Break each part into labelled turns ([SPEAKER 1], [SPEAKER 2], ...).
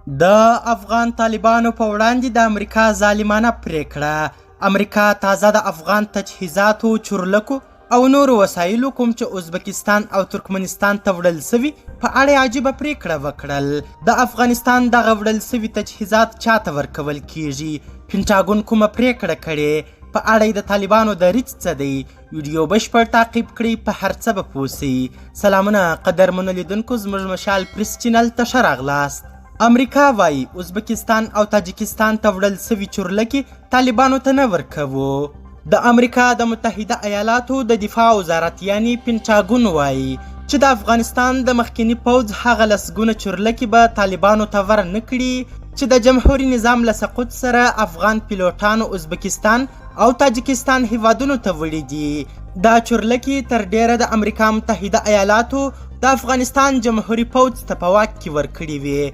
[SPEAKER 1] د افغان طالبانو په وړاندې د امریکا ظالمانه پریکړه. امریکا تازه د افغان تجهیزاتو، چورلکو او نورو وسایلو کوم چې ازبکستان او ترکمنستان ته وړل سوي په اړه عجیبه پریکړه وکړل. د افغانستان دغه وړل سوي تجهیزات چاته ورکول کیږي؟ پینټاګون کومه پریکړه کړې؟ په اړه د طالبانو دریځ څه دی؟ ویډیو بشپړ تعقیب کړئ، په هر څه به پوه سئ. سلامونه قدرمنو لیدونکو، زموږ مشال پریس چینل ته ښه راغلاست. امریکا وایي ازبکستان او تاجکستان ته وړل سوي چورلکې طالبانو ته نه ورکوو. د امریکا د متحده ایالاتو د دفاع وزارت یعنی پینټاګون وایي چې د افغانستان د مخکني پوځ هغه لسګونه چورلکې به طالبانو ته ور نه کړي چې د جمهوري نظام له سقوط سره افغان پیلوټانو ازبکستان او تاجکستان هیوادونو ته وړي دي. دا چورلکې تر ډیره د امریکا متحده ایالاتو د افغانستان جمهوري پوځ ته په واک کې ورکړي وي.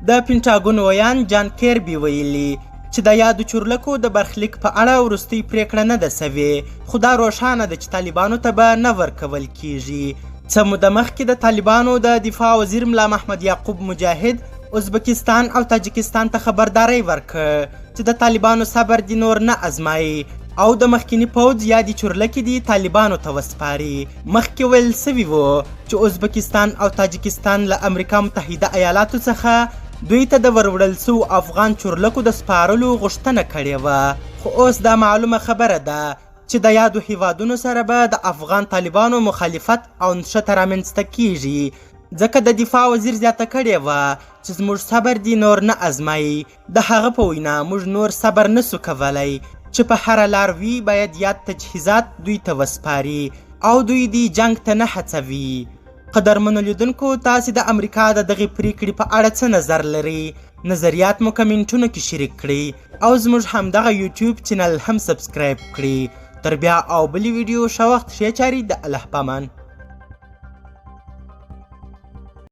[SPEAKER 1] د پینټاګون ویان جان کیربي ویلي چې د یادو چورلکو د برخلیک په اړه وروستۍ پریکړه نه ده سوې، خو دا روښانه ده چې طالبانو ته به نه ورکول کیږي. څه موده مخکې د طالبانو د دفاع وزیر ملا محمد یعقوب مجاهد ازبکستان او تاجکستان ته خبرداری ورکړ چې د طالبانو صبر دې نور نه ازمایي او د مخکني پوځ یا د چورلکې دي طالبانو ته وسپاري. مخکې ویل سوي وو چې ازبکستان او تاجکستان له امریکا متحده ایالاتو څخه دوی ته د وروړل سو افغان چورلکو د سپارلو غوښتنه کړې وه، خو اوس دا معلومه خبره ده چې د یادو هیوادونو سره به د افغان طالبانو مخالفت او نښته رامنځته کیږي، ځکه د دفاع وزیر زیاته کړې وه چې زموږ صبر دې نور نه ازمایي. د هغه په وینا موږ نور صبر نسو کولی چې په هره لار وي باید یاد تجهیزات دوی ته وسپاري او دوی دې جنګ ته نه هڅوي. قدرمنو لیدونکو، تاسې د امریکا د دغې پریکړې په اړه څه نظر لرئ؟ نظریات مو کمنټونو کې شریک کړئ او زموږ همدغه یوټیوب چینل هم سبسکرایب کړئ. تر بیا او بلې ویډیو ښه وخت، ښې چارې، د الله پامان.